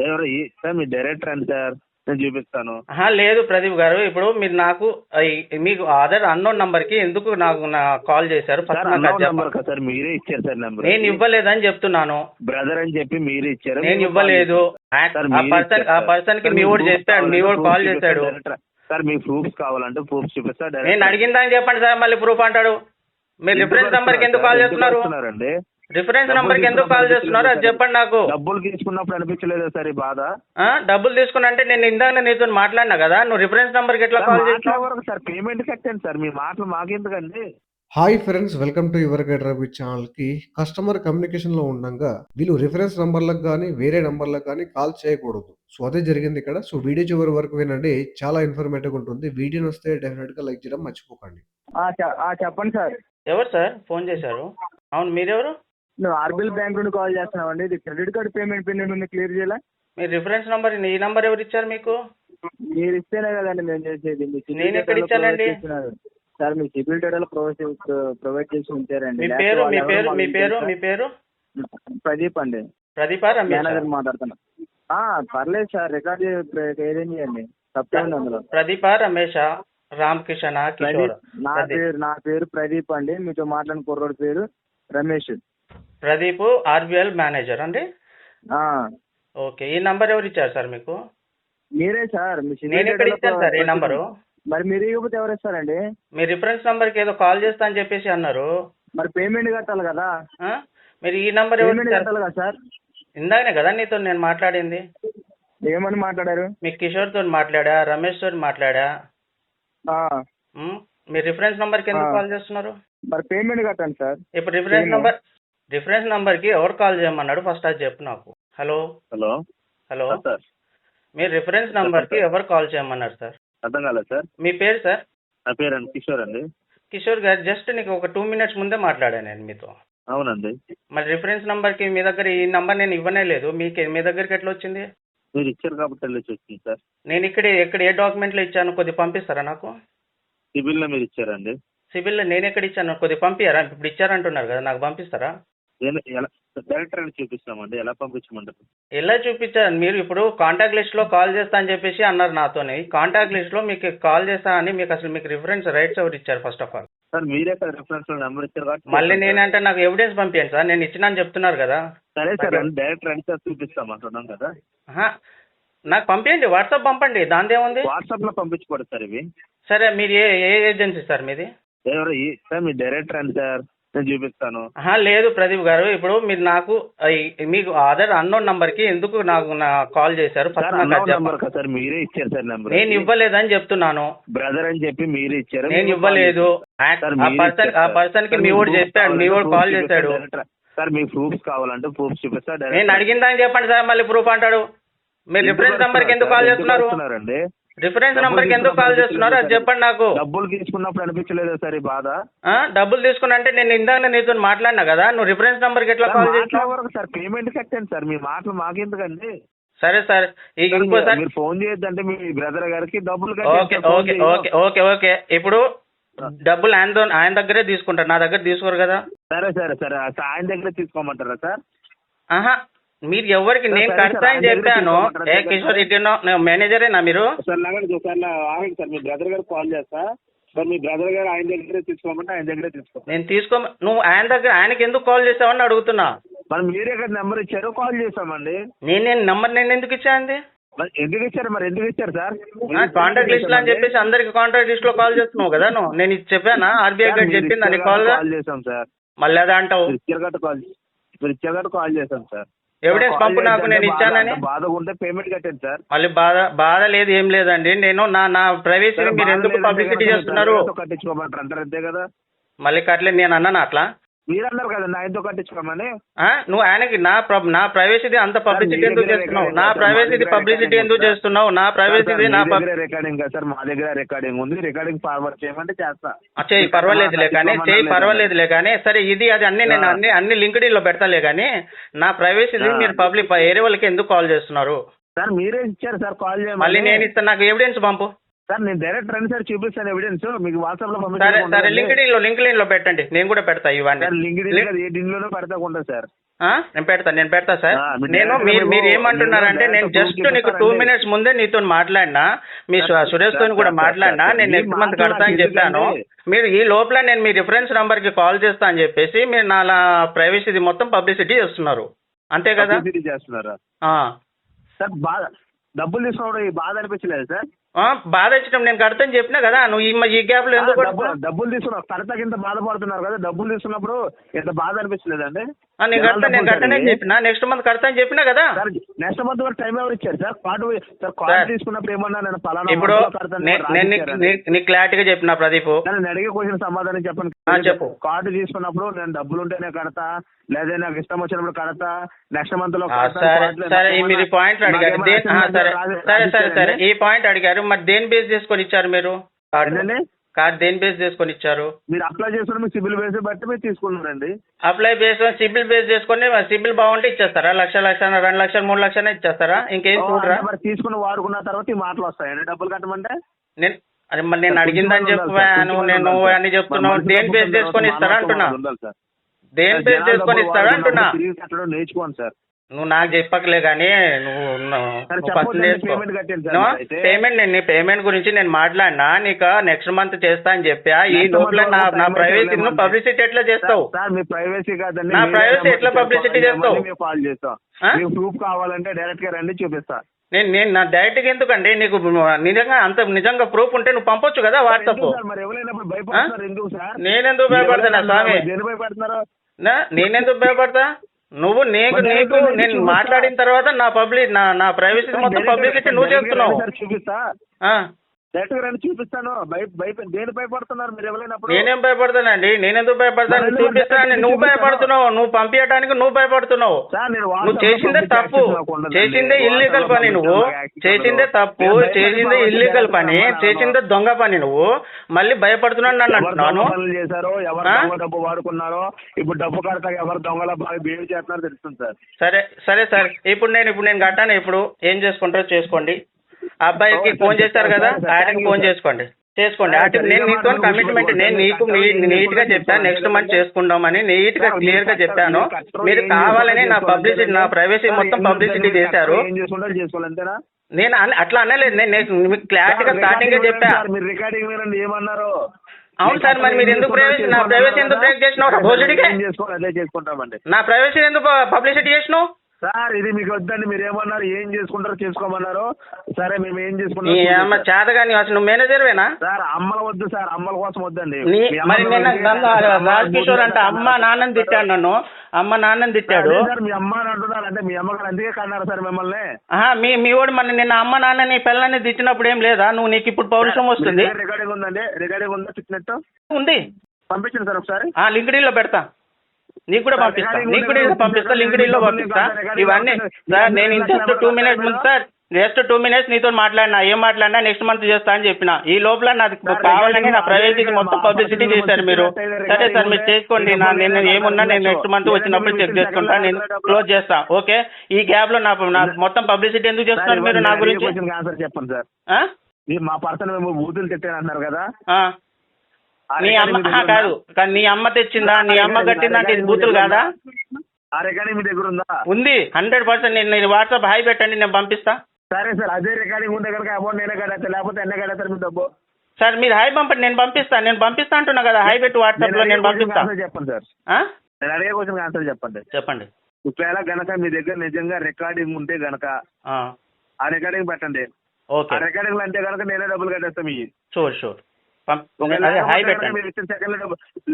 ఎవరు సార్ మీ డైరెక్టర్ అండి సార్, నేను చూపిస్తాను. లేదు ప్రదీప్ గారు, ఇప్పుడు మీరు నాకు మీకు ఆధార్ అన్నోన్ నంబర్ కి ఎందుకు నాకు కాల్ చేశారు? ఫస్ట్ నాకు అది నెంబర్ చెప్పండి. సార్ మీరే ఇచ్చారు సార్ నెంబర్. నేను ఇవ్వలేదని చెప్తున్నాను. బ్రదర్ అని చెప్పి మీరే ఇచ్చారు. నేను ఇవ్వలేదు. ఆ పర్సన్ కి మీ వాడు చెప్పాడు, మీ వాడు కాల్ చేశాడు. సార్ మీ ప్రూఫ్స్ కావాలంటే ప్రూఫ్స్ చూపిస్తా. నేను అడిగిందని చెప్పండి సార్, మళ్ళీ ప్రూఫ్ అంటాడు. మీరు రిఫరెన్స్ నంబర్ కి ఎందుకు కాల్ చేస్తున్నారు? రిఫరెన్స్ నంబర్ కి ఎందుకు కాల్ చేస్తున్నారు అది చెప్పండి నాకు. డబ్బులు తీసుకున్నప్పుడు అనిపించలేదా సార్ ఈ బాధ? డబ్బులు తీసుకున్నా అంటే నేను ఇందాక నీతో మాట్లాడినా కదా, నువ్వు రిఫరెన్స్ నంబర్ కి ఎట్లా కాల్ చేస్తావు? సార్ పేమెంట్ కట్టండి సార్, మీ మాటలు మాకెందుకండి? Hi friends, welcome to your guide Ravi ఛానల్కి. కస్టమర్ కమ్యూనికేషన్లో ఉండగా వీళ్ళు రిఫరెన్స్ నంబర్లకు కానీ వేరే నంబర్లకు కానీ కాల్ చేయకూడదు. సో అదే జరిగింది ఇక్కడ. సో వీడియో చివరి వరకు వినండి, చాలా ఇన్ఫర్మేటివ్ ఉంటుంది. వీడియో వస్తే డెఫినెట్గా లైక్ చేయడం మర్చిపోకండి. చెప్పండి సార్. ఎవరు సార్ ఫోన్ చేశారు? అవును, మీరెవరు? నువ్వు ఆర్బిఎల్ బ్యాంక్ నుండి కాల్ చేస్తున్నామండి. ఇది క్రెడిట్ కార్డ్ పేమెంట్ పెండింగ్ ఉంది, క్లియర్ చేయాలా? మీ రిఫరెన్స్ నంబర్ ఈ నంబర్ ఎవరు ఇచ్చారు మీకు? మీరు ఇస్తేనే కదండి మేము చేసేది. నేను ఎక్కడ ఇచ్చానండి? సార్ మీ సిబిల్ డేటాలో ప్రొవైడ్ చేసి ఉంచారండి. మీ పేరు మీ పేరు మీ పేరు మీ పేరు? ప్రదీప్ అండి. ప్రదీపా రమేష్? మేనేజర్ మాట్లాడుతున్నా. పర్లేదు సార్, రికార్డ్ ఏదేం చేయండి, తప్పేండి అందులో. ప్రదీపా రమేషా? రామకృష్ణ కిషోర్? నా పేరు ప్రదీప్ అండి. మీతో మాట్లాడిన కుర్రోడి పేరు రమేష్. ప్రదీప్ ఆర్బిఎల్ మేనేజర్ అండి. ఓకే, ఈ నంబర్ ఎవరు ఇచ్చారు సార్ మీకు? మీరే సార్. నేను ఎక్కడ ఇచ్చాను సార్ ఈ నంబరు? మరి మీరు ఇవ్వకపోతే ఎవరు ఇస్తారండి? మీ రిఫరెన్స్ నంబర్ కి ఏదో కాల్ చేస్తా అని చెప్పేసి అన్నారు. మరి పేమెంట్ కట్టాలి కదా. మీరు ఈ నంబర్ ఎవరు కట్టాలి కదా సార్? ఇందాకనే కదా నీతో నేను మాట్లాడింది. ఏమని మాట్లాడారు? మీ కిషోర్ తోని మాట్లాడా, రమేష్ తోని మాట్లాడా. మీ రిఫరెన్స్ నంబర్ కి ఎందుకు కాల్ చేస్తున్నారు? మరి పేమెంట్ కట్టండి సార్. ఇప్పుడు రిఫరెన్స్ నంబర్ కి ఎవరు కాల్ చేయమన్నాడు ఫస్ట్ అది చెప్పు నాకు. హలో హలో హలో సార్, మీరు రిఫరెన్స్ నంబర్ కి ఎవరు కాల్ చేయమన్నారు సార్? అర్థం కాలేదు సార్. మీ పేరు సార్? నా పేరు అండి కిషోర్ అండి. కిషోర్ గారు, జస్ట్ నీకు ఒక 2 minutes ముందే మాట్లాడాను నేను మీతో. అవునండి. మరి రిఫరెన్స్ నంబర్ కి మీ దగ్గర ఈ నంబర్ నేను ఇవ్వనే లేదు. మీ దగ్గరికి ఎట్లా వచ్చింది? మీరు ఇచ్చారు కాబట్టి వెళ్ళి వచ్చింది సార్. నేను ఎక్కడ ఏ డాక్యుమెంట్లో ఇచ్చాను కొద్దిగా పంపిస్తారా నాకు? సిబిల్లో మీరు ఇచ్చారండి. సిబిల్లో నేను ఎక్కడ ఇచ్చాను కొద్దిగా పంపించారా? ఇప్పుడు ఇచ్చారంటున్నారు కదా, నాకు పంపిస్తారా? డైరెక్టర్ అని చూపిస్తామండి, ఎలా పంపించమంటారు? ఎలా చూపించారు మీరు? ఇప్పుడు కాంటాక్ట్ లిస్ట్ లో కాల్ చేస్తా అని చెప్పేసి అన్నారు నాతోని. కాంటాక్ట్ లిస్ట్ లో మీకు కాల్ చేస్తా అని మీకు అసలు మీకు రిఫరెన్స్ రైట్స్ ఎవరు ఇచ్చారు ఫస్ట్ ఆఫ్ ఆల్? సార్ మీరే కదా రిఫరెన్స్ నెంబర్ ఇచ్చారు కాబట్టి. మళ్ళీ నేనంటే నాకు ఎవిడెన్స్ పంపించండి సార్, నేను ఇచ్చినా అని చెప్తున్నారు కదా. సరే సార్, డైరెక్టర్ అని సార్ చూపిస్తాం అంటున్నాం కదా. నాకు పంపించండి, వాట్సాప్ పంపండి, దాందేముంది. వాట్సాప్ లో పంపించకూడదు సార్ ఇవి. సరే, మీరు ఏ ఏజెన్సీ సార్ మీది? ఎవరు సార్ మీ డైరెక్టర్ అని సార్, నేను చూపిస్తాను. లేదు ప్రదీప్ గారు, ఇప్పుడు మీరు నాకు మీకు ఆధార్ అన్నోన్ నంబర్ కి ఎందుకు నాకు కాల్ చేశారు? ఫస్ట్ సార్ మీరే ఇచ్చారు సార్ నెంబర్. నేను ఇవ్వలేదని చెప్తున్నాను. బ్రదర్ అని చెప్పి మీరే ఇచ్చారు. నేను ఇవ్వలేదు. ఆ పర్సన్ కి మీ వాడు చెప్పాడు, మీ వాడు కాల్ చేశాడు. సార్ మీ ప్రూఫ్స్ కావాలంటే ప్రూఫ్స్ చూపిస్తా. నేను అడిగిందని చెప్పండి సార్, మళ్ళీ ప్రూఫ్ అంటాడు. మీరు రిఫరెన్స్ నంబర్ కి ఎందుకు కాల్ చేస్తున్నారు? రిఫరెన్స్ నంబర్ కి ఎందుకు కాల్ చేస్తున్నారు అది చెప్పండి నాకు. డబ్బులు తీసుకున్నప్పుడు అనిపించలేదా సార్ ఈ బాధ? డబ్బులు తీసుకున్నా అంటే నేను ఇందాక నీతో మాట్లాడినా కదా, నువ్వు రిఫరెన్స్ నంబర్ కి ఎట్లా కాల్ చేస్తావు? సార్ పేమెంట్ కట్టండి సార్, మీ మాటలు మాకెందుకండి? సరే సార్, ఇంకోసారి మీరు ఫోన్ చేయొద్దంటే మీ బ్రదర్ గారికి డబ్బులు. Okay okay okay okay okay ఇప్పుడు డబ్బులు ఆయన దగ్గరే తీసుకుంటారు, నా దగ్గర తీసుకోరు కదా. సరే సరే సరే, ఆయన దగ్గర తీసుకోమంటారా సార్? మీరు ఎవరికి నేను కడతా అని చెప్పాను. ఏ కిషోర్ ఇటేనో మేనేజరేనా మీరు? సార్ ఆగండి సార్, మీ బ్రదర్ గారు కాల్ చేస్తా సార్. మీ బ్రదర్ గారు ఆయన దగ్గరే తీసుకోమంటే ఆయన దగ్గరే తీసుకో. నేను నువ్వు ఆయనకి ఎందుకు కాల్ చేసావని అడుగుతున్నా. మరి మీరే కదా నెంబర్ ఇచ్చారు, కాల్ చేసామండి. నేను ఎందుకు ఇచ్చానండి? ఎందుకు ఇచ్చారు? మరి ఎందుకు ఇచ్చారు సార్? కాంటాక్ట్ లిస్ట్ లో అని చెప్పేసి అందరికి కాంటాక్ట్ లిస్ట్ లో కాల్ చేస్తున్నావు కదా నువ్వు. నేను ఇది చెప్పానా? ఆర్బీఐ గారు చెప్పింది అని కాల్ చేసాం సార్. మళ్ళీ అదా అంటావు? ఇచ్చారు కాల్ చేసాం సార్. ఎవిడెన్స్ పంపు నాకు, నేను ఇచ్చానని. బాధ ఉంటే పేమెంట్ కట్టండి సార్. మళ్ళీ బాధ లేదు, ఏం లేదండి. నేను నా ప్రైవసీని మీరు ఎందుకు పబ్లిసిటీ చేస్తున్నారు? కట్టించుకోమంటారు అంటారు, అంతే కదా. మళ్ళీ కట్టలేదు నేను అన్నాను అట్లా? మీరు అన్నారు కదా ఆయనతో కట్టించుకోమని. నువ్వు ఆయనకి నా ప్రైవసీ అంత పబ్లిసిటీ ఎందుకు చేస్తున్నావు? నా ప్రైవసీ పబ్లిసిటీ ఎందుకు చేస్తున్నావు? నా ప్రైవసీ రికార్డింగ్ సార్, మా దగ్గర రికార్డింగ్ ఉంది. రికార్డింగ్ ఫార్వర్డ్ చేయమంటే చేస్తా. చెయ్యి, పర్వాలేదులే కానీ సరే, ఇది అది అన్ని నేను అన్ని లింక్డ్ఇన్ లో పెడతాలే కానీ నా ప్రైవసీ మీరు పబ్లిక్ వేరే వాళ్ళకి ఎందుకు కాల్ చేస్తున్నారు? సార్ మీరే ఇచ్చారు సార్ కాల్ చేయమని. మళ్ళీ నేను ఇస్తాను, నాకు ఎవిడెన్స్ పంపు. సార్ నేను డైరెక్ట్ రండి సార్, చూపిస్తాను ఎవిడెన్స్ మీకు వాట్సాప్ లో సరే సరే లింక్డ్ఇన్ లో పెట్టండి, నేను కూడా పెడతా ఇవన్నీ. లింక్డ్ ఏ దీనిలోనూ పెడతా ఉంటా సార్. నేను పెడతా సార్. నేను మీరు ఏమంటున్నారంటే నేను జస్ట్ నీకు 2 minutes ముందే నీతో మాట్లాడినా, మీ సురేష్ తో కూడా మాట్లాడినా, నేను నెక్స్ట్ మంత్ కడతా అని చెప్పాను. మీరు ఈ లోపల నేను మీ రిఫరెన్స్ నంబర్ కి కాల్ చేస్తా అని చెప్పేసి మీరు నా ప్రైవసీది మొత్తం పబ్లిసిటీ చేస్తున్నారు, అంతే కదా? చేస్తున్నారా సార్? డబ్బులు తీసుకోవడం బాధ అనిపించలేదు సార్? బాధ ఇచ్చడం నేను కడతాను చెప్పినా కదా, నువ్వు ఈ గ్యాప్ లో ఎందుకు డబ్బులు తీసుకున్నావు? కడతాకి ఇంత బాధపడుతున్నారు కదా, డబ్బులు తీసుకున్నప్పుడు ఎంత బాధ అనిపించలేదండి? నేను కడతానే చెప్పినా, నెక్స్ట్ మంత్ కడతాను చెప్పినా కదా. నెక్స్ట్ మంత్ వరకు టైం ఎవరు ఇచ్చారు సార్? కార్డు తీసుకున్నప్పుడు ఏమన్నా నేను పలానా ఇప్పుడు నీకు క్లారిటీగా చెప్పిన ప్రదీప్, నేను అడిగే క్వశ్చన్ సమాధానం చెప్పండి. చెప్పు. కార్డు తీసుకున్నప్పుడు నేను డబ్బులు ఉంటేనే కడతా, లేదా నాకు ఇష్టం వచ్చినప్పుడు కడతా, నెక్స్ట్ మంత్ లో సరే మీరు పాయింట్లు అడిగారు, సరే ఈ పాయింట్ అడిగారు, మరి దేని బేస్ చేసుకొని ఇచ్చారు మీరు? కార్డు దేని బేస్ చేసుకొని ఇచ్చారు? మీరు అప్లై చేసుకుని మీ సిబిల్ బేస్ బట్టి మీరు తీసుకున్నారండి. అప్లై బేస్ సిబిల్ బేస్ చేసుకుని సిబిల్ బాగుంటే ఇచ్చేస్తారా? 1,00,000, 2 లక్షలు, 3 లక్షలు ఇచ్చేస్తారా? ఇంకేం చూడరా? మరి తీసుకుని వాడుకున్న తర్వాత ఈ మాటలు వస్తాయండి డబ్బులు కట్టమంటే? మరి నేను అడిగిందని చెప్పాను, నేను అన్ని చెప్తున్నావు. దేని బేస్ చేసుకొని ఇస్తారా అంటున్నా? దేని బేస్ చేసుకొని ఇస్తారా అంటున్నా? నేర్చుకోండి సార్. నువ్వు నాకు చెప్పకలే కానీ నువ్వు ఫస్ట్ నేర్చుకో. పేమెంట్ నేను పేమెంట్ గురించి నేను మాట్లాడినా, నీకు నెక్స్ట్ మంత్ చేస్తా అని చెప్పా. ఈ లోపల నా ప్రైవసీ పబ్లిసిటీ ఎట్లా చేస్తావు? మీ ప్రైవసీ కాదండి, నా ప్రైవసీ ఎట్లా పబ్లిసిటీ చేస్తావు? కాల్ చేస్తాం, ప్రూఫ్ కావాలంటే డైరెక్ట్ గా రండి చూపిస్తా. నేను నా డైరెక్ట్ గా ఎందుకండి? నీకు నిజంగా ప్రూఫ్ ఉంటే నువ్వు పంపొచ్చు కదా వాట్సాప్. మరి ఎవరైనప్పుడు భయపడుతున్నారు ఎందుకు సార్? నేనెందుకు భయపడతానా స్వామి? భయపడుతున్నారు? నేనెందుకు భయపడతా? నువ్వు నేను మాట్లాడిన తర్వాత నా ప్రైవసీ మొత్తం పబ్లిసిటీ నువ్వు చెప్తున్నావు. చూపిస్తా, డైరెక్ట్ గా రండి చూపిస్తాను. దేని భయపడుతున్నారు మీరు? ఎవరైనప్పుడు నేనేం భయపడతానండి? నేనెందుకు భయపడతాను? చూపిస్తాను. నువ్వు భయపడుతున్నావు, నువ్వు పంపించడానికి నువ్వు భయపడుతున్నావు. నువ్వు చేసిందే తప్పు, చేసిందే ఇల్లీగల్ పని. నువ్వు చేసిందే తప్పు, చేసిందే ఇల్లీగల్ పని, చేసిందే దొంగ పని. నువ్వు మళ్ళీ భయపడుతున్నాను నన్ను అంటున్నాను. చేశారో ఎవరు డబ్బు వాడుకున్నారో, ఇప్పుడు డబ్బు కడతా ఎవరు దొంగల బిహేవ్ చేస్తున్నారో తెలుస్తుంది సార్. సరే ఇప్పుడు నేను కట్టాను. ఇప్పుడు ఏం చేసుకుంటారో చేసుకోండి. అబ్బాయికి ఫోన్ చేస్తారు కదా, ఆయనకి ఫోన్ చేసుకోండి. నేను నీతో కమిట్మెంట్ నేను నీకు నీట్ గా చెప్పాను, నెక్స్ట్ మంత్ చేసుకుందామని నీట్ గా క్లియర్ గా చెప్పాను. మీరు కావాలని నా పబ్లిసిటీ, నా ప్రైవసీ మొత్తం పబ్లిసిటీ చేశారు. నేను అట్లా అనలేదు, నేను మీకు క్లారిటీగా స్టార్టింగ్ గా చెప్పా. ఏమన్నారు? అవును సార్, మరి మీరు ఎందుకు నా ప్రైవసీ ఎందుకు బ్రేక్ చేసినావు? భోజుడికి నా ప్రైవసీ ఎందుకు పబ్లిసిటీ చేసినావు? సార్ ఇది మీకు వద్దండి, మీరు ఏమన్నారు? ఏం చేసుకుంటారో చేసుకోమన్నారు. సరే మేము ఏం చేసుకుంటాం? చేతగా అసలు నువ్వు మేనేజర్వేనా సార్? అమ్మల వద్దు సార్, అమ్మల కోసం వద్దండి. మరి రాజ్ కిషోర్ అంటే అమ్మ నాన్నని తిట్టాడు, నన్ను అమ్మ నాన్నని తిట్టాడు. సార్ మీ అమ్మ అని అంటున్నారు అంటే మీ అమ్మగారు అందుకే కన్నారు సార్ మిమ్మల్ని. మీ వాడు మన నిన్న అమ్మ నాన్నని పిల్లల్ని తిట్టినప్పుడు ఏం లేదా? నువ్వు నీకు ఇప్పుడు పౌరుషం వస్తుంది. రికార్డింగ్ ఉందండి, రికార్డింగ్ ఉందా? తిట్టినట్టు ఉంది, పంపించండి సార్ ఒకసారి. లింక్డ్ఇన్ లో పెడతా, నీకు కూడా పంపిస్తా. లింక్డ్ఇన్ లో పంపిస్తా ఇవన్నీ. సార్ నేను జస్ట్ 2 minutes ముందు సార్, జస్ట్ 2 minutes నీతో మాట్లాడినా, ఏం మాట్లాడినా నెక్స్ట్ మంత్ చేస్తా అని చెప్పిన. ఈ లోపల నాకు కావాలని నా ప్రైవసీకి మొత్తం పబ్లిసిటీ చేశారు మీరు. సరే సార్ మీరు చేసుకోండి, నేను ఏమున్నా నేను నెక్స్ట్ మంత్ వచ్చినప్పుడు చెక్ చేసుకుంటా, నేను క్లోజ్ చేస్తా. ఓకే, ఈ గ్యాప్ లో నా మొత్తం పబ్లిసిటీ ఎందుకు చేస్తున్నారు మీరు నా గురించి? చెప్పండి సార్. మా పర్సన్ మేము బూతులు తిట్టాను అన్నారు కదా, నీ అమ్మ కాదు కానీ నీ అమ్మ తెచ్చిందా? నీ అమ్మ కట్టిందా? అంటే ఇది బూతులు కాదా? ఆ రికార్డింగ్ మీ దగ్గర ఉందా? ఉంది, 100%. నేను వాట్సాప్ హాయ్ పెట్టండి, నేను పంపిస్తా. సరే సార్, అదే రికార్డింగ్ ఉంటే కనుక అమౌంట్ నేనే కడతా, లేకపోతే ఎన్న కడతారు మీ డబ్బు? సార్ మీరు హాయ్ పంపండి, నేను పంపిస్తా అంటున్నా కదా. హాయ్ పెట్టి వాట్సాప్ లో నేను పంపిస్తా. చెప్పండి సార్, నేను అడిగే క్వశ్చన్ ఆన్సర్ చెప్పండి. ఒకవేళ గనక మీ దగ్గర నిజంగా రికార్డింగ్ ఉంటే గనక ఆ రికార్డింగ్ పెట్టండి. ఓకే, ఆ రికార్డింగ్ అంటే కనుక నేనే డబ్బులు కట్టేస్తాం. షూర్ ఇచ్చిన సెకండ్ లో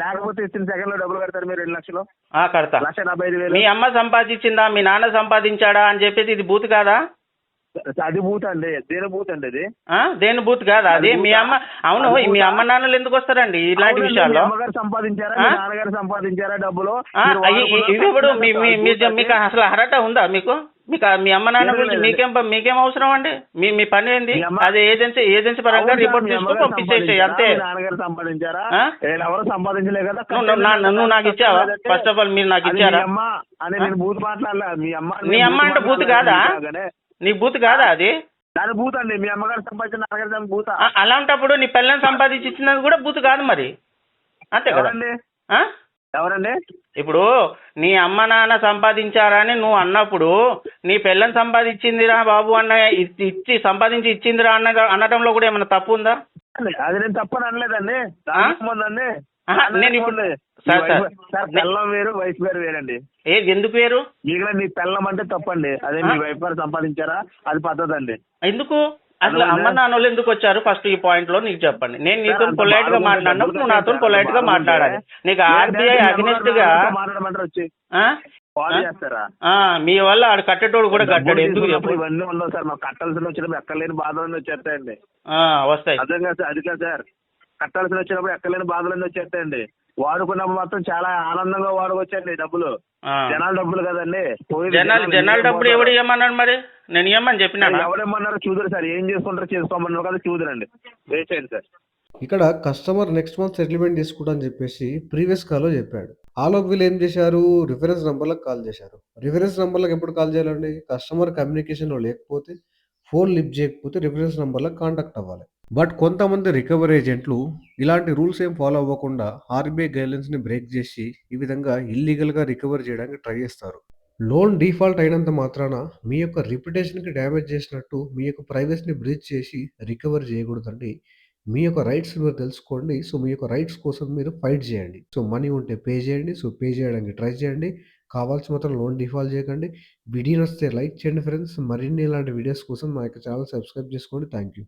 లేకపోతే ఇచ్చిన సెకండ్ లో డబ్బులు కడతారు మీరు 2 లక్షలు? కడతా. 1,75,000. మీ అమ్మ సంపాదించిందా, మీ నాన్న సంపాదించాడా అని చెప్పేసి ఇది బూత్ కాదా? అది బూత్ అండి. దేని బూత్ అండి అది? దేని బూత్ కాదా అది? మీ అమ్మ, అవును, మీ అమ్మ నాన్నలు ఎందుకు వస్తారండి ఇలాంటి విషయాల్లో? అమ్మగారు సంపాదించారా, నాన్నగారు సంపాదించారా డబ్బులు? ఇది ఇప్పుడు మీకు అసలు అర్హత ఉందా? మీకు మీ అమ్మ నాన్న గురించి మీకేం అవసరం అండి? మీ పని ఏంది? అది ఏజెన్సీ పరంగా రిపోర్ట్ తీసుకుని పంపించేసి అంతే. నాన్నగారు సంపాదించారా? ఎవరు సంపాదించలే కదా. నువ్వు నాకు ఇచ్చావా? ఫస్ట్ ఆఫ్ ఆల్ మీరు నాకు ఇచ్చారా? అని నేను బూత్ మాట్లాడలే. మీ అమ్మ అంటే బూత్ కాదా? నీ బూత్ కాదా అది? దాని బూత్ అండి. మీ అమ్మగారు సంపాదించిన నాన్నగారు దాని బూత. అలాంటప్పుడు నీ పిల్లని సంపాదించి ఇచ్చినది కూడా బూత్ కాదు మరి, అంతే కదా? ఎవరండి ఆ? ఎవరండి? ఇప్పుడు నీ అమ్మ నాన్న సంపాదించారని నువ్వు అన్నప్పుడు నీ పిల్లని సంపాదించిందిరా బాబు అన్న ఇచ్చి సంపాదించి ఇచ్చిందిరా అనడంలో కూడా ఏమైనా తప్పు ఉందా? అది నేను తప్పని అనలేదండి. ఉందండి నేను ఇప్పుడు సార్ పిల్లం వేరు వయసు వేరు వేరండి. ఏది ఎందుకు వేరు? మీకు నీ పిల్లం అంటే తప్పండి. అదే మీ వైఫ్ గారు సంపాదించారా అది పద్ధతి అండి. ఎందుకు అసలు అమ్మ నాన్నోళ్ళు ఎందుకు వచ్చారు ఫస్ట్ ఈ పాయింట్ లో నీకు చెప్పండి. నేను నీతో పొలైట్ గా మాట్లాడినప్పుడు నువ్వు నాతో పొలైట్ గా మాట్లాడాలి. నీకు ఆర్బీఐ అగ్నిస్ట్ గా మాట్లాడమంటారు వచ్చి చేస్తారా? మీ వల్ల ఆడు కట్టేటోడు కూడా కట్టాడు. ఎందుకు చెప్పు? ఇవన్నీ ఉండవు సార్. మాకు కట్టాల్సిన వచ్చినప్పుడు ఎక్కలేని బాధలన్నీ వచ్చేస్తాయండి. వస్తాయి. అర్థం కాదు సార్. అది కాదు సార్. కట్టాల్సిన వచ్చినప్పుడు ఎక్కలేని బాధలన్నీ వచ్చేస్తాయండి. వాడుకున్నప్పుడు మాత్రం చాలా ఆనందంగా వాడుకొచ్చండి డబ్బులు. జనాల డబ్బులు కదండి. జనాల డబ్బులు ఎవడు ఇవ్వమన్నాడు మరి? నేను ఇవ్వమని చెప్పినా? ఎవడేమన్నారు చూదురు సార్. ఏం చేసుకుంటారో చేసుకోమన్నారు కదా, చూదురండి. వేసేయండి సార్. ఇక్కడ కస్టమర్ నెక్స్ట్ మంత్ సెటిల్మెంట్ తీసుకుంటా అని చెప్పేసి ప్రీవియస్ కాల్లో చెప్పాడు. ఆలోపు వీళ్ళు ఏం చేశారు, రిఫరెన్స్ నెంబర్లకు కాల్ చేశారు. రిఫరెన్స్ నెంబర్లకు ఎప్పుడు కాల్ చేయాలండి? కస్టమర్ కమ్యూనికేషన్లో లేకపోతే, ఫోన్ లిఫ్ట్ చేయకపోతే రిఫరెన్స్ నెంబర్లకు కాంటాక్ట్ అవ్వాలి. బట్ కొంతమంది రికవరీ ఏజెంట్లు ఇలాంటి రూల్స్ ఏం ఫాలో అవ్వకుండా ఆర్బీఐ గైడ్లైన్స్ని బ్రేక్ చేసి ఈ విధంగా ఇల్లీగల్గా రికవర్ చేయడానికి ట్రై చేస్తారు. లోన్ డిఫాల్ట్ అయినంత మాత్రాన మీ యొక్క రిప్యుటేషన్కి డ్యామేజ్ చేసినట్టు మీ యొక్క ప్రైవసీని బ్రీచ్ చేసి రికవర్ చేయకూడదండి. మీ యొక్క రైట్స్ మీరు తెలుసుకోండి. సో మీ యొక్క రైట్స్ కోసం మీరు ఫైట్ చేయండి. సో మనీ ఉంటే పే చేయండి. సో పే చేయడానికి ట్రై చేయండి. కావాల్సి మాత్రం లోన్ డిఫాల్ట్ చేయకండి. వీడియో నచ్చితే లైక్ చేయండి ఫ్రెండ్స్. మరిన్ని ఇలాంటి వీడియోస్ కోసం మా యొక్క ఛానల్ సబ్స్క్రైబ్ చేసుకోండి. Thank you.